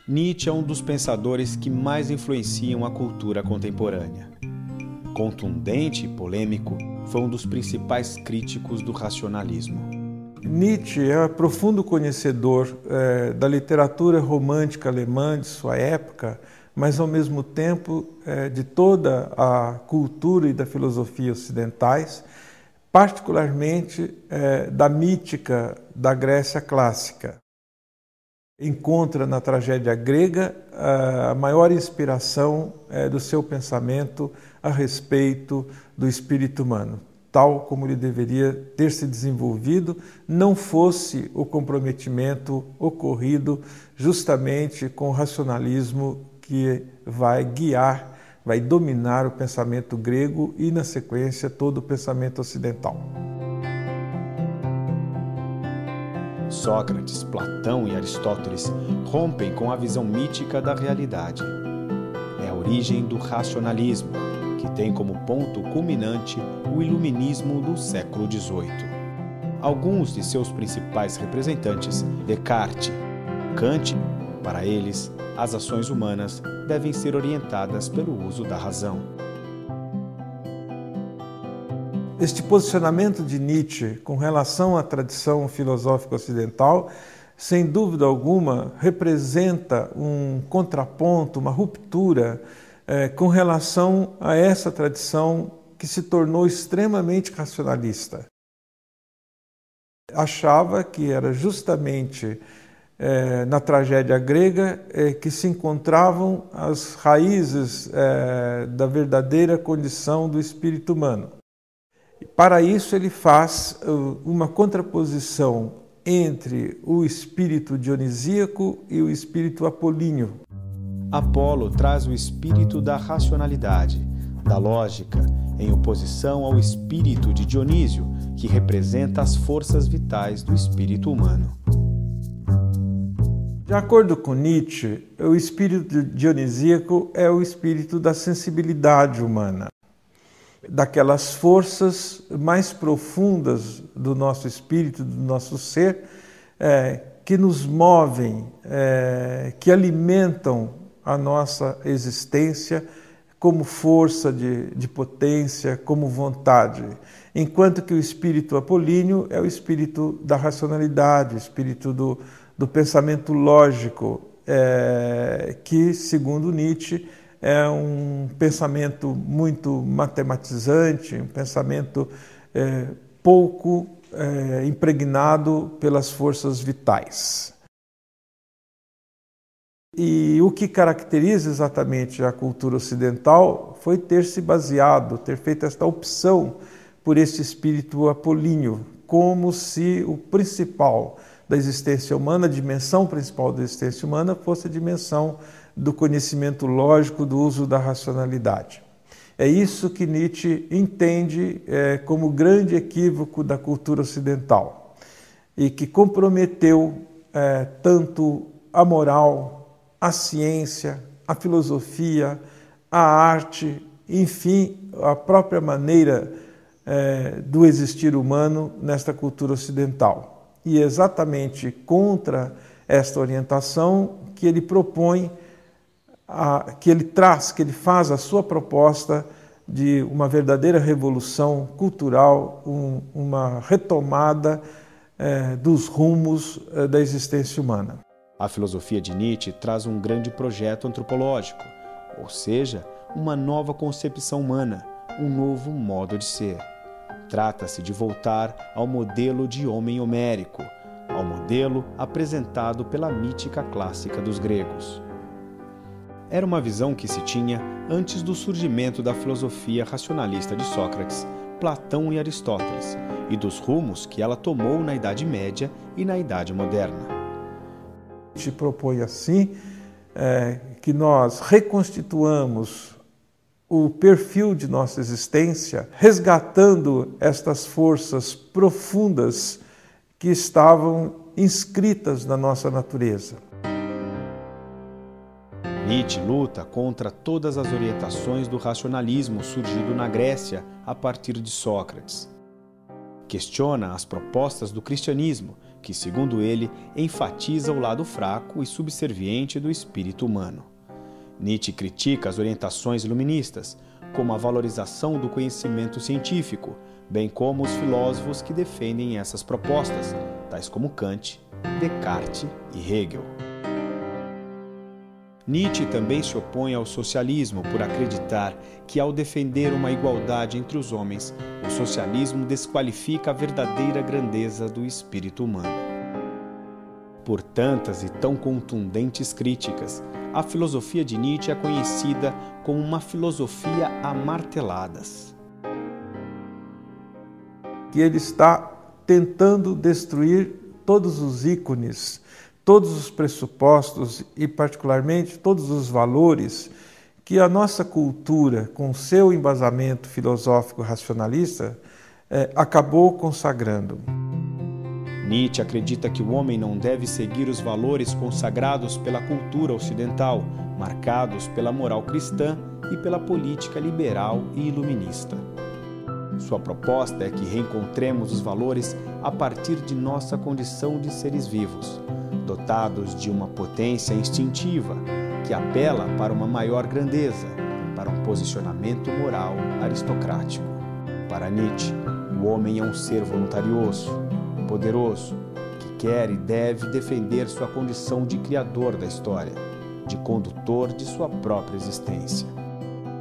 Nietzsche é um dos pensadores que mais influenciam a cultura contemporânea. Contundente e polêmico, foi um dos principais críticos do racionalismo. Nietzsche é profundo conhecedor da literatura romântica alemã de sua época, mas ao mesmo tempo de toda a cultura e da filosofia ocidentais, particularmente da mítica da Grécia clássica. Encontra na tragédia grega a maior inspiração do seu pensamento a respeito do espírito humano, tal como ele deveria ter se desenvolvido, não fosse o comprometimento ocorrido justamente com o racionalismo que vai guiar, vai dominar o pensamento grego e, na sequência, todo o pensamento ocidental. Sócrates, Platão e Aristóteles rompem com a visão mítica da realidade. É a origem do racionalismo, que tem como ponto culminante o iluminismo do século XVIII. Alguns de seus principais representantes, Descartes, Kant, para eles, as ações humanas devem ser orientadas pelo uso da razão. Este posicionamento de Nietzsche com relação à tradição filosófica ocidental, sem dúvida alguma, representa um contraponto, uma ruptura com relação a essa tradição que se tornou extremamente racionalista. Achava que era justamente na tragédia grega que se encontravam as raízes da verdadeira condição do espírito humano. Para isso ele faz uma contraposição entre o espírito dionisíaco e o espírito apolíneo. Apolo traz o espírito da racionalidade, da lógica, em oposição ao espírito de Dionísio, que representa as forças vitais do espírito humano. De acordo com Nietzsche, o espírito dionisíaco é o espírito da sensibilidade humana, daquelas forças mais profundas do nosso espírito, do nosso ser, que nos movem, que alimentam a nossa existência como força de potência, como vontade. Enquanto que o espírito apolíneo é o espírito da racionalidade, o espírito do pensamento lógico, que, segundo Nietzsche, é um pensamento muito matematizante, um pensamento pouco impregnado pelas forças vitais. E o que caracteriza exatamente a cultura ocidental foi ter se baseado, ter feito esta opção por esse espírito apolíneo, como se o principal da existência humana, a dimensão principal da existência humana, fosse a dimensão do conhecimento lógico, do uso da racionalidade. É isso que Nietzsche entende como grande equívoco da cultura ocidental e que comprometeu tanto a moral, a ciência, a filosofia, a arte, enfim, a própria maneira do existir humano nesta cultura ocidental. E é exatamente contra esta orientação que ele propõe, que ele faz a sua proposta de uma verdadeira revolução cultural, uma retomada dos rumos da existência humana. A filosofia de Nietzsche traz um grande projeto antropológico, ou seja, uma nova concepção humana, um novo modo de ser. Trata-se de voltar ao modelo de homem homérico, ao modelo apresentado pela mítica clássica dos gregos. Era uma visão que se tinha antes do surgimento da filosofia racionalista de Sócrates, Platão e Aristóteles, e dos rumos que ela tomou na Idade Média e na Idade Moderna. Te propõe assim que nós reconstituamos o perfil de nossa existência, resgatando estas forças profundas que estavam inscritas na nossa natureza. Nietzsche luta contra todas as orientações do racionalismo surgido na Grécia a partir de Sócrates. questiona as propostas do cristianismo, que, segundo ele, enfatiza o lado fraco e subserviente do espírito humano. Nietzsche critica as orientações iluministas, como a valorização do conhecimento científico, bem como os filósofos que defendem essas propostas, tais como Kant, Descartes e Hegel. Nietzsche também se opõe ao socialismo por acreditar que, ao defender uma igualdade entre os homens, o socialismo desqualifica a verdadeira grandeza do espírito humano. Por tantas e tão contundentes críticas, a filosofia de Nietzsche é conhecida como uma filosofia a marteladas. Que ele está tentando destruir todos os ícones, todos os pressupostos e, particularmente, todos os valores que a nossa cultura, com seu embasamento filosófico racionalista, acabou consagrando. Nietzsche acredita que o homem não deve seguir os valores consagrados pela cultura ocidental, marcados pela moral cristã e pela política liberal e iluminista. Sua proposta é que reencontremos os valores a partir de nossa condição de seres vivos, dotados de uma potência instintiva que apela para uma maior grandeza, para um posicionamento moral aristocrático. Para Nietzsche, o homem é um ser voluntarioso, poderoso, que quer e deve defender sua condição de criador da história, de condutor de sua própria existência.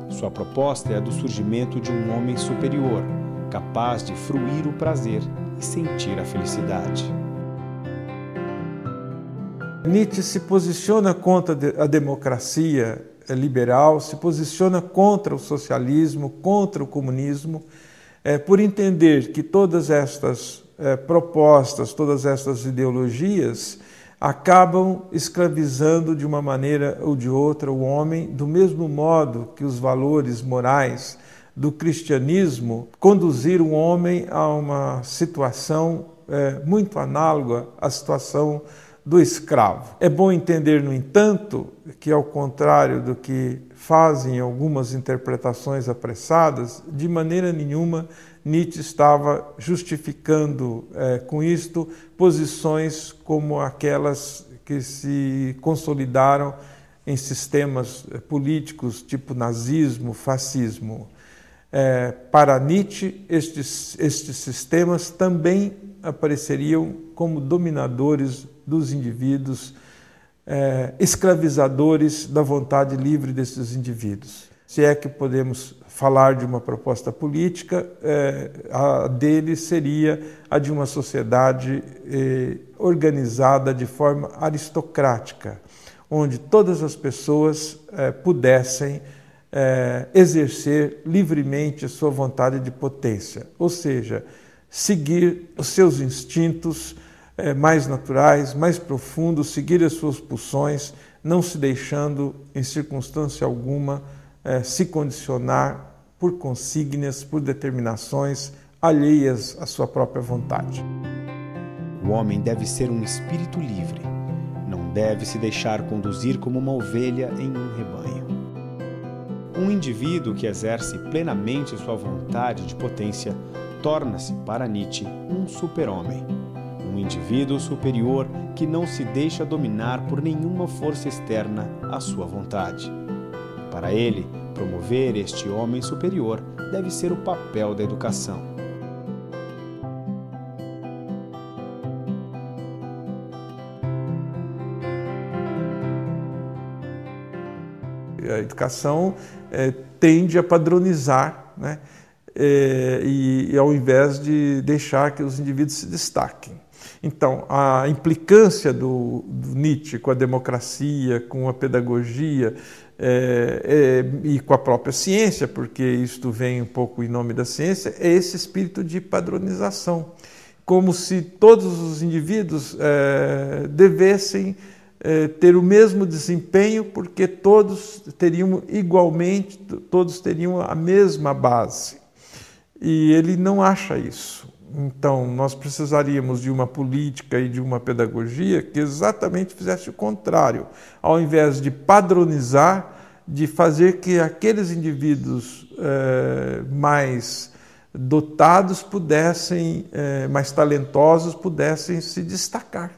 Sua proposta é a do surgimento de um homem superior, capaz de fruir o prazer e sentir a felicidade. Nietzsche se posiciona contra a democracia liberal, se posiciona contra o socialismo, contra o comunismo, por entender que todas estas propostas, todas estas ideologias acabam escravizando de uma maneira ou de outra o homem, do mesmo modo que os valores morais do cristianismo conduziram o homem a uma situação muito análoga à situação do escravo. É bom entender, no entanto, que, ao contrário do que fazem algumas interpretações apressadas, de maneira nenhuma Nietzsche estava justificando com isto posições como aquelas que se consolidaram em sistemas políticos tipo nazismo, fascismo. Para Nietzsche, estes sistemas também apareceriam como dominadores dos indivíduos, escravizadores da vontade livre desses indivíduos. Se é que podemos falar de uma proposta política, a dele seria a de uma sociedade organizada de forma aristocrática, onde todas as pessoas pudessem exercer livremente a sua vontade de potência, ou seja, seguir os seus instintos mais naturais, mais profundos, seguir as suas pulsões, não se deixando, em circunstância alguma, se condicionar por consígnias, por determinações alheias à sua própria vontade. O homem deve ser um espírito livre, não deve se deixar conduzir como uma ovelha em um rebanho. Um indivíduo que exerce plenamente sua vontade de potência torna-se, para Nietzsche, um super-homem. Um indivíduo superior que não se deixa dominar por nenhuma força externa à sua vontade. Para ele, promover este homem superior deve ser o papel da educação. A educação tende a padronizar, né? E ao invés de deixar que os indivíduos se destaquem. Então, a implicância do Nietzsche com a democracia, com a pedagogia e com a própria ciência, porque isto vem um pouco em nome da ciência, é esse espírito de padronização, como se todos os indivíduos devessem ter o mesmo desempenho, porque todos teriam igualmente, todos teriam a mesma base. E ele não acha isso. Então, nós precisaríamos de uma política e de uma pedagogia que exatamente fizesse o contrário. Ao invés de padronizar, de fazer que aqueles indivíduos mais dotados pudessem, mais talentosos, pudessem se destacar.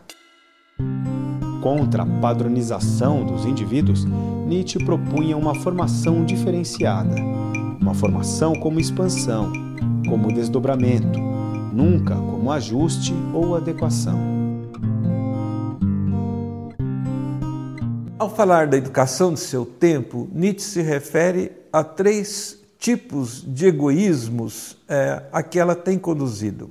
Contra a padronização dos indivíduos, Nietzsche propunha uma formação diferenciada, uma formação como expansão, como desdobramento, nunca como ajuste ou adequação. Ao falar da educação de seu tempo, Nietzsche se refere a 3 tipos de egoísmos a que ela tem conduzido.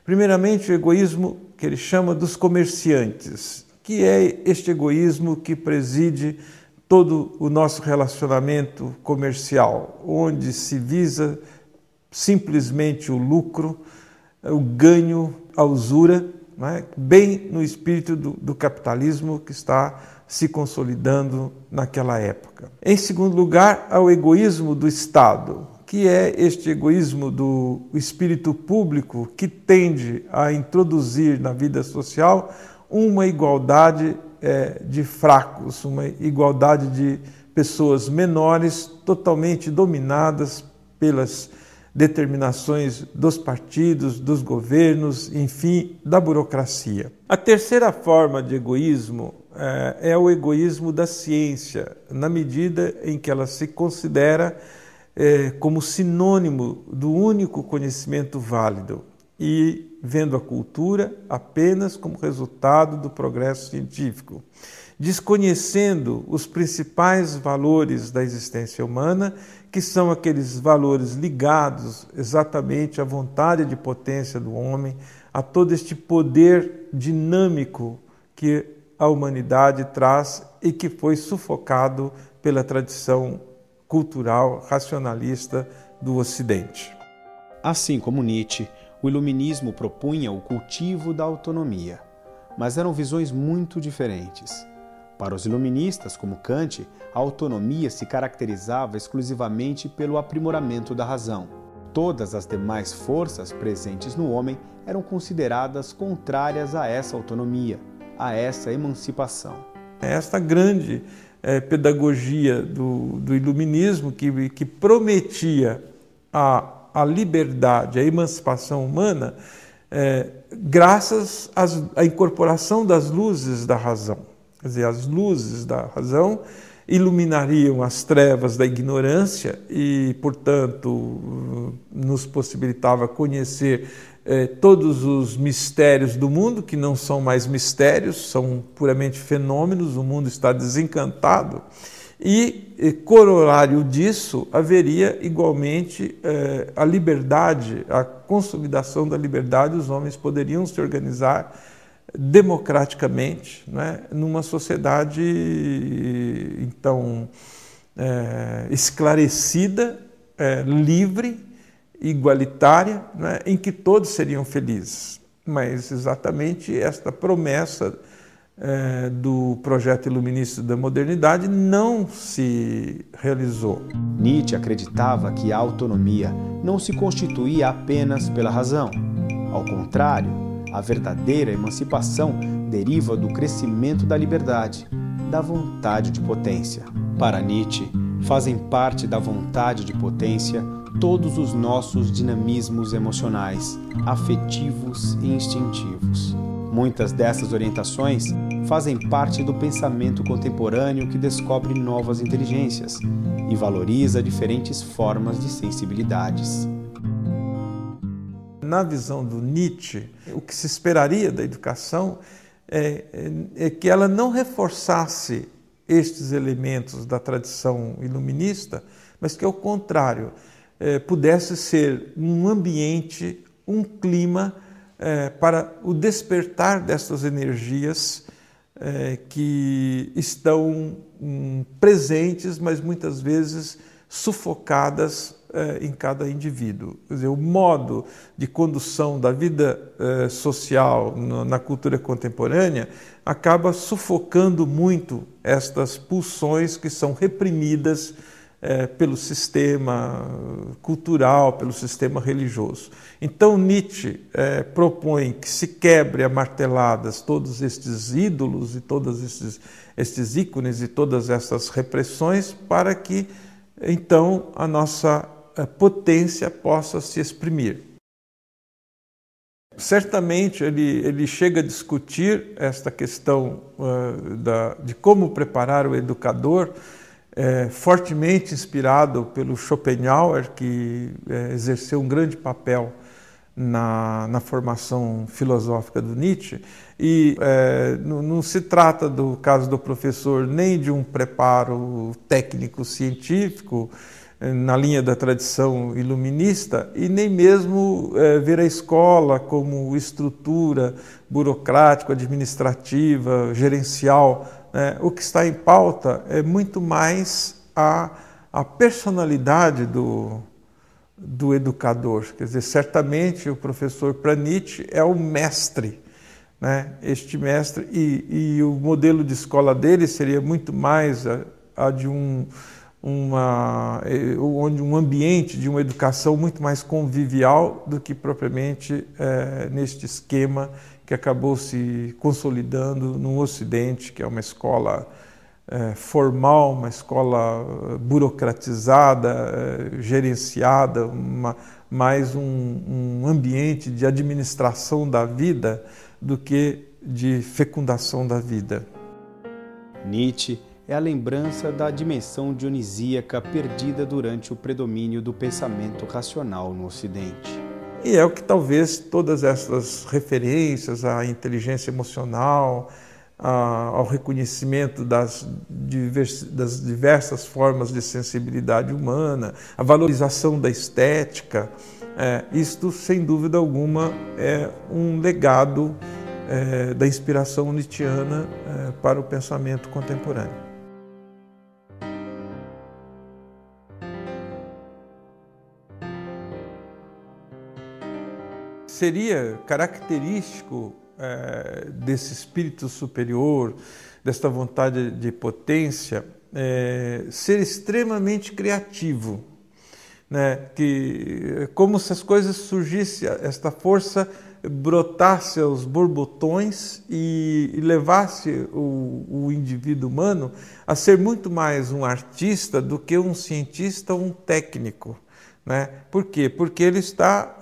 Primeiramente, o egoísmo que ele chama dos comerciantes, que é este egoísmo que preside todo o nosso relacionamento comercial, onde se visa simplesmente o lucro, o ganho, a usura, né? Bem no espírito do capitalismo que está se consolidando naquela época. Em segundo lugar, há o egoísmo do Estado, que é este egoísmo do espírito público que tende a introduzir na vida social uma igualdade de fracos, uma igualdade de pessoas menores totalmente dominadas pelas determinações dos partidos, dos governos, enfim, da burocracia. A terceira forma de egoísmo é o egoísmo da ciência, na medida em que ela se considera como sinônimo do único conhecimento válido e vendo a cultura apenas como resultado do progresso científico, desconhecendo os principais valores da existência humana, que são aqueles valores ligados exatamente à vontade de potência do homem, a todo este poder dinâmico que a humanidade traz e que foi sufocado pela tradição cultural racionalista do Ocidente. Assim como Nietzsche, o iluminismo propunha o cultivo da autonomia, mas eram visões muito diferentes. Para os iluministas, como Kant, a autonomia se caracterizava exclusivamente pelo aprimoramento da razão. Todas as demais forças presentes no homem eram consideradas contrárias a essa autonomia, a essa emancipação. Esta grande pedagogia do iluminismo que prometia a liberdade, a emancipação humana, graças à incorporação das luzes da razão. Quer dizer, as luzes da razão iluminariam as trevas da ignorância e, portanto, nos possibilitava conhecer todos os mistérios do mundo, que não são mais mistérios, são puramente fenômenos, o mundo está desencantado. E, corolário disso, haveria igualmente a liberdade, a consolidação da liberdade, os homens poderiam se organizar democraticamente, né, numa sociedade, então, esclarecida, livre, igualitária, né, em que todos seriam felizes. Mas exatamente esta promessa do projeto iluminista da modernidade não se realizou. Nietzsche acreditava que a autonomia não se constituía apenas pela razão. Ao contrário, a verdadeira emancipação deriva do crescimento da liberdade, da vontade de potência. Para Nietzsche, fazem parte da vontade de potência todos os nossos dinamismos emocionais, afetivos e instintivos. Muitas dessas orientações fazem parte do pensamento contemporâneo que descobre novas inteligências e valoriza diferentes formas de sensibilidades. Na visão do Nietzsche, o que se esperaria da educação é que ela não reforçasse estes elementos da tradição iluminista, mas que, ao contrário, pudesse ser um ambiente, um clima para o despertar dessas energias que estão presentes, mas muitas vezes sufocadas em cada indivíduo. Quer dizer, o modo de condução da vida social na cultura contemporânea acaba sufocando muito estas pulsões que são reprimidas pelo sistema cultural, pelo sistema religioso. Então Nietzsche propõe que se quebre a marteladas todos estes ídolos e todos estes ícones e todas essas repressões para que então a nossa potência possa se exprimir. Certamente ele chega a discutir esta questão de como preparar o educador, fortemente inspirado pelo Schopenhauer, que exerceu um grande papel na formação filosófica do Nietzsche. E não se trata do caso do professor nem de um preparo técnico-científico na linha da tradição iluminista, e nem mesmo ver a escola como estrutura burocrático-administrativa, gerencial. O que está em pauta é muito mais a personalidade do educador. Quer dizer, certamente o professor para Nietzsche é o mestre, este mestre, e o modelo de escola dele seria muito mais a de um ambiente de uma educação muito mais convivial do que propriamente neste esquema que acabou se consolidando no Ocidente, que é uma escola formal, uma escola burocratizada, gerenciada, mais um ambiente de administração da vida do que de fecundação da vida. Nietzsche é a lembrança da dimensão dionisíaca perdida durante o predomínio do pensamento racional no Ocidente. E é o que talvez todas essas referências à inteligência emocional, ao reconhecimento das diversas formas de sensibilidade humana, a valorização da estética, isto, sem dúvida alguma, é um legado da inspiração nietzschiana para o pensamento contemporâneo. Seria característico desse espírito superior, desta vontade de potência, ser extremamente criativo, que, como se as coisas surgissem, esta força brotasse aos borbotões e levasse o indivíduo humano a ser muito mais um artista do que um cientista ou um técnico. Por quê? Porque ele está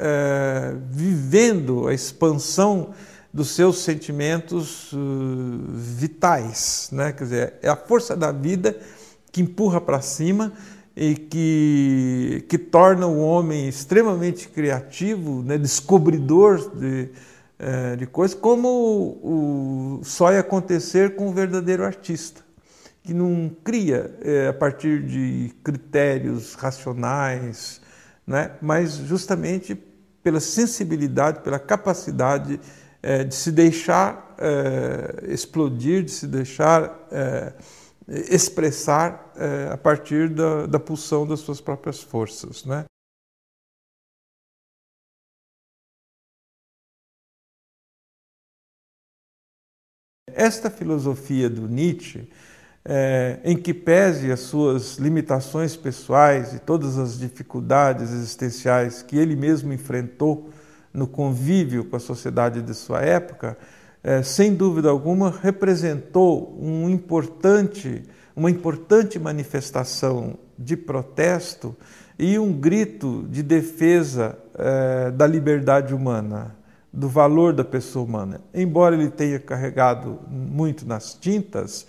vivendo a expansão dos seus sentimentos vitais. Quer dizer, é a força da vida que empurra para cima e que torna o homem extremamente criativo, descobridor de coisas, como só ia acontecer com o verdadeiro artista, que não cria a partir de critérios racionais, mas justamente pela sensibilidade, pela capacidade de se deixar explodir, de se deixar expressar a partir da pulsão das suas próprias forças. Esta filosofia do Nietzsche, em que pese as suas limitações pessoais e todas as dificuldades existenciais que ele mesmo enfrentou no convívio com a sociedade de sua época, sem dúvida alguma representou uma importante manifestação de protesto e um grito de defesa da liberdade humana, do valor da pessoa humana. Embora ele tenha carregado muito nas tintas,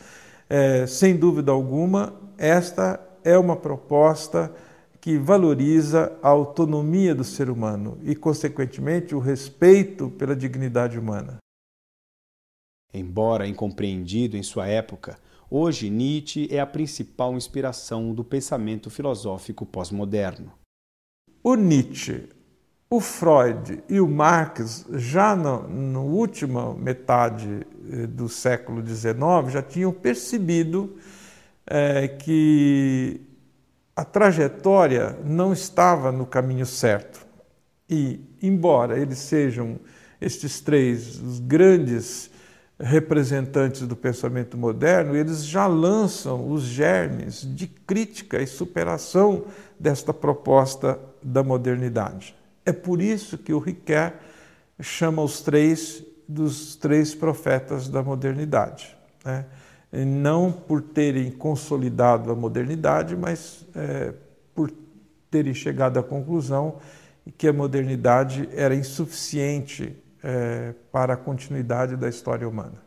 sem dúvida alguma, esta é uma proposta que valoriza a autonomia do ser humano e, consequentemente, o respeito pela dignidade humana. Embora incompreendido em sua época, hoje Nietzsche é a principal inspiração do pensamento filosófico pós-moderno. O Nietzsche, o Freud e o Marx, já na última metade do século XIX, já tinham percebido que a trajetória não estava no caminho certo. E, embora eles sejam estes três os grandes representantes do pensamento moderno, eles já lançam os germes de crítica e superação desta proposta da modernidade. É por isso que o Ricoeur chama os três dos três profetas da modernidade. Não por terem consolidado a modernidade, mas por terem chegado à conclusão que a modernidade era insuficiente para a continuidade da história humana.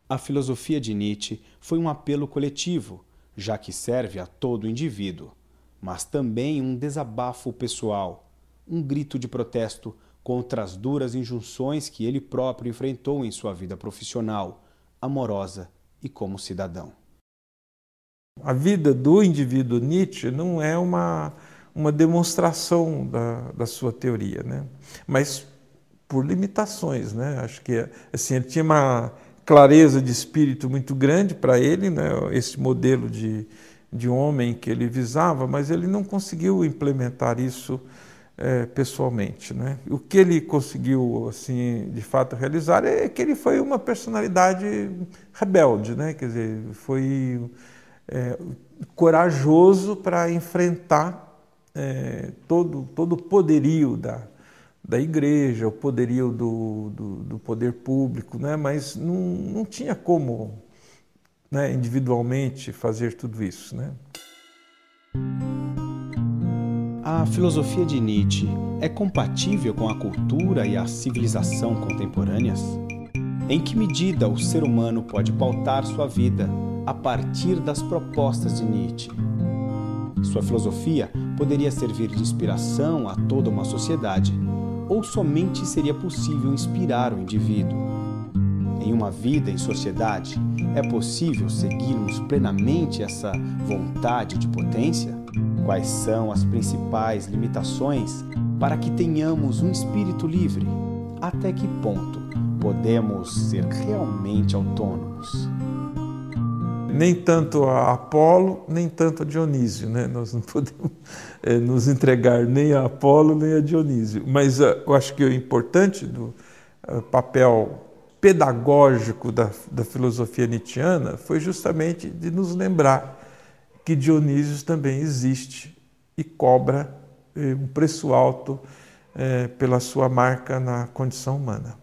A filosofia de Nietzsche foi um apelo coletivo, já que serve a todo indivíduo, mas também um desabafo pessoal, um grito de protesto contra as duras injunções que ele próprio enfrentou em sua vida profissional, amorosa e como cidadão. A vida do indivíduo Nietzsche não é uma demonstração da sua teoria, né? Mas por limitações, né? Acho que assim, ele tinha uma clareza de espírito muito grande para ele, né? Esse modelo de homem que ele visava, mas ele não conseguiu implementar isso pessoalmente, né? O que ele conseguiu, assim, de fato realizar é que ele foi uma personalidade rebelde, né? Quer dizer, foi corajoso para enfrentar todo o poderio da igreja, o poderio do poder público, né? Mas não tinha como, né, individualmente fazer tudo isso, né? A filosofia de Nietzsche é compatível com a cultura e a civilização contemporâneas? Em que medida o ser humano pode pautar sua vida a partir das propostas de Nietzsche? Sua filosofia poderia servir de inspiração a toda uma sociedade, ou somente seria possível inspirar o indivíduo? Em uma vida em sociedade, é possível seguirmos plenamente essa vontade de potência? Quais são as principais limitações para que tenhamos um espírito livre? Até que ponto podemos ser realmente autônomos? Nem tanto a Apolo, nem tanto a Dionísio, né? Nós não podemos nos entregar nem a Apolo, nem a Dionísio. Mas eu acho que o importante do papel pedagógico da filosofia nietzschiana foi justamente de nos lembrar que Dionísio também existe e cobra um preço alto pela sua marca na condição humana.